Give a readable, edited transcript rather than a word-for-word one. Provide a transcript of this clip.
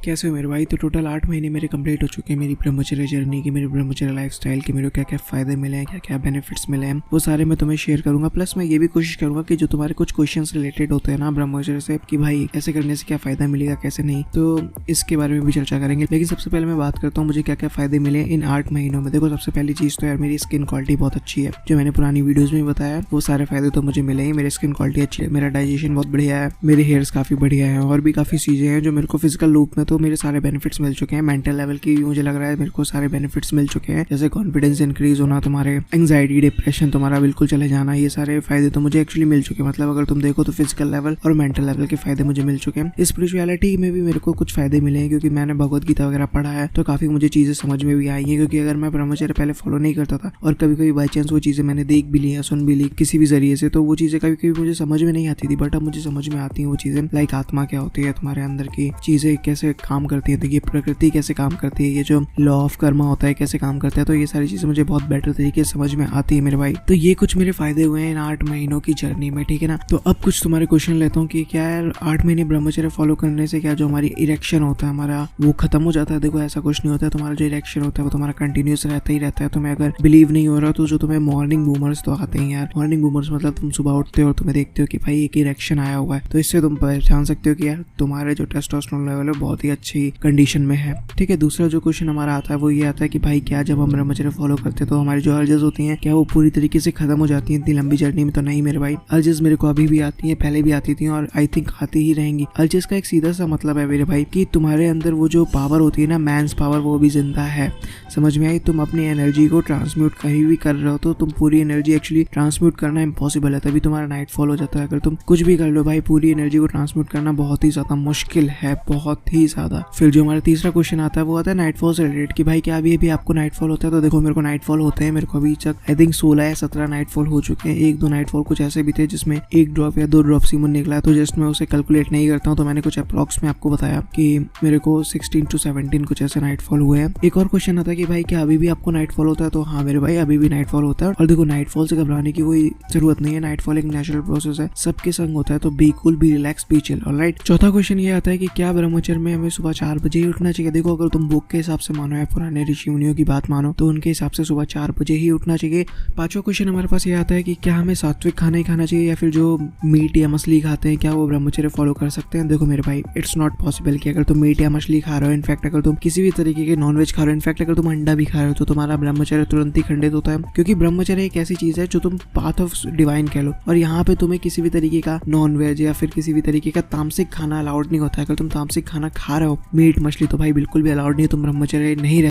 कैसे हो मेरे भाई। तो टोटल 8 महीने मेरे कंप्लीट हो चुके हैं मेरी ब्रह्मचर्य जर्नी की, मेरे ब्रह्मचर्य लाइफस्टाइल के, मेरे क्या क्या फ़ायदे मिले हैं, क्या क्या बेनिफिट्स मिले हैं, वो सारे मैं तुम्हें शेयर करूंगा। प्लस मैं ये भी कोशिश करूंगा कि जो तुम्हारे कुछ क्वेश्चंस रिलेटेड होते हैं ना ब्रह्मचर्य से, कि भाई ऐसे करने से क्या फ़ायदा मिलेगा कैसे नहीं, तो इसके बारे में भी चर्चा करेंगे। लेकिन सबसे पहले मैं बात करता हूँ मुझे क्या क्या फ़ायदे मिले इन 8 महीनों में। देखो, सबसे पहली चीज़ तो यार मेरी स्किन क्वालिटी बहुत अच्छी है। जो मैंने पुरानी वीडियोज़ में बताया वो सारे फ़ायदे तो मुझे मिले ही। मेरी स्किन क्वालिटी अच्छी है, मेरा डाइजेशन बहुत बढ़िया है, मेरे हेयर्स काफ़ी बढ़िया है, और भी काफ़ी चीज़ें हैं जो मेरे को फिजिकल रूप में तो मेरे सारे बेनिफिट्स मिल चुके हैं। मेंटल लेवल की मुझे लग रहा है मेरे को सारे बेनिफिट्स मिल चुके हैं, जैसे कॉन्फिडेंस इंक्रीज होना, तुम्हारे एंग्जाइटी डिप्रेशन तुम्हारा बिल्कुल चले जाना, ये सारे फायदे तो मुझे एक्चुअली मिल चुके हैं। मतलब अगर तुम देखो तो फिजिकल लेवल और मेंटल लेवल के फायदे मुझे मिल चुके हैं। स्पिरिचुअलिटी में भी मेरे को कुछ फायदे मिले हैं, क्योंकि मैंने भगवत गीता वगैरह पढ़ा है तो काफी मुझे चीजें समझ में भी आई हैं। क्योंकि अगर मैं ब्रह्मचर्य पहले फॉलो नहीं करता था और कभी कभी बाई चांस वो चीजें मैंने देख भी ली है, सुन भी ली किसी भी जरिए से, तो वो चीजें कभी कभी मुझे समझ में नहीं आती थी, बट अब मुझे समझ में आती हैं वो चीजें। लाइक आत्मा क्या होती है, तुम्हारे अंदर की चीजें कैसे काम करती है, तो ये प्रकृति कैसे काम करती है, ये जो लॉ ऑफ कर्मा होता है कैसे काम करता है, तो ये सारी चीजें मुझे बहुत बेटर तरीके से समझ में आती है मेरे भाई। तो ये कुछ मेरे फायदे हुए हैं इन 8 महीनों की जर्नी में, ठीक है ना। तो अब कुछ तुम्हारे क्वेश्चन लेता हूँ कि क्या यार 8 महीने ब्रह्मचर्य फॉलो करने से क्या जो हमारी इरेक्शन होता है हमारा वो खत्म हो जाता है। देखो, ऐसा कुछ नहीं होता है। तुम्हारा जो इरेक्शन होता है वो तुम्हारा कंटिन्यूस रहता ही रहता है। तुम्हें अगर बिलीव नहीं हो रहा तो जो तुम्हें मॉर्निंग बूमर्स तो आते हैं यार। मॉर्निंग बूमर्स मतलब तुम सुबह उठते हो और तुम्हें देखते हो कि भाई एक इरेक्शन आया हुआ है, तो इससे तुम पहचान सकते हो कि यार तुम्हारे जो टेस्टोस्टेरोन लेवल है बहुत ही अच्छी कंडीशन में है, ठीक है। दूसरा जो क्वेश्चन हमारा आता है वो ये आता है कि भाई क्या जब हम ब्रह्मचर्य फॉलो करते हैं तो हमारी जो अर्जेस होती हैं क्या वो पूरी तरीके से खत्म हो जाती हैं इतनी लंबी जर्नी में? तो नहीं मेरे भाई, अर्जेस मेरे को अभी भी आती हैं, पहले भी आती थी और आई थिंक आती ही रहेंगी। अर्जेस का एक सीधा सा मतलब है मेरे भाई कि तुम्हारे अंदर वो जो पावर होती है ना, मैंस पावर, वो भी जिंदा है। समझ में आई? तुम अपनी एनर्जी को ट्रांसम्यूट कहीं भी कर रहे हो तो तुम पूरी एनर्जी एक्चुअली ट्रांसम्यूट करना इम्पॉसिबल है, तभी तुम्हारा नाइट फॉल हो जाता है। अगर तुम कुछ भी कर लो भाई, पूरी एनर्जी को ट्रांसम्यूट करना बहुत ही ज्यादा मुश्किल है, बहुत ही ज्यादा। फिर जो हमारा तीसरा क्वेश्चन आता है वो आता है नाइटफॉल से रिलेटेड कि भाई क्या अभी आपको नाइटफॉल होता है? तो देखो, मेरे को नाइटफॉल होते हैं। मेरे को अभी तक आई थिंक 16 या 17 नाइटफॉल हो चुके हैं। 1-2 नाइटफॉल कुछ ऐसे भी थे जिसमें 1 ड्रॉप या 2 ड्रॉप सीमन निकला है, तो जस्ट मैं उसे कैलकुलेट नहीं करता हूँ। तो मैंने कुछ अप्रॉक्स में आपको बताया कि मेरे को 16 to 17 कुछ ऐसे नाइटफॉल हुए हैं। एक और क्वेश्चन आता है कि भाई क्या अभी भी आपको नाइटफॉल होता है? तो हाँ मेरे भाई, अभी भी नाइटफॉल होता है। और देखो, नाइटफॉल से घबराने की कोई जरूरत नहीं है। नाइटफॉल एक नेचुरल प्रोसेस है, सबके संग होता है, तो be cool, be relax, be chill, alright. चौथा क्वेश्चन ये आता है कि क्या ब्रह्मचर्य में हमें सुबह 4 बजे ही उठना चाहिए? देखो, अगर तुम बुक के हिसाब से मानो या पुराने ऋषि मुनियों की बात मानो तो उनके हिसाब से सुबह 4 बजे ही उठना चाहिए। पांचवा क्वेश्चन हमारे पास ये आता है कि क्या हमें सात्विक खाना ही खाना चाहिए या फिर जो मीट या मछली खाते हैं क्या वो ब्रह्मचर्य फॉलो कर सकते हैं? देखो मेरे भाई, इट्स नॉट पॉसिबल कि अगर तुम मीट या मछली खा रहे हो, इनफैक्ट अगर तुम किसी भी तरीके के नॉनवेज खा रहे हो, इनफैक्ट अगर तुम अंडा भी खा रहे हो, तो तुम्हारा ब्रह्मचर्य तुरंत ही खंडित होता है। क्योंकि ब्रह्मचर्य एक ऐसी चीज है जो तुम पाथ ऑफ डिवाइन कह लो, और यहाँ पे तुम्हें किसी भी तरीके का नॉनवेज या फिर किसी भी तरीके का तामसिक खाना अलाउड नहीं होता है। अगर तुम तामसिक खाना खा रहे हो, मीट मछली, तो भाई बिल्कुल भी अलाउड नहीं है, तुम ब्रह्मचर्य नहीं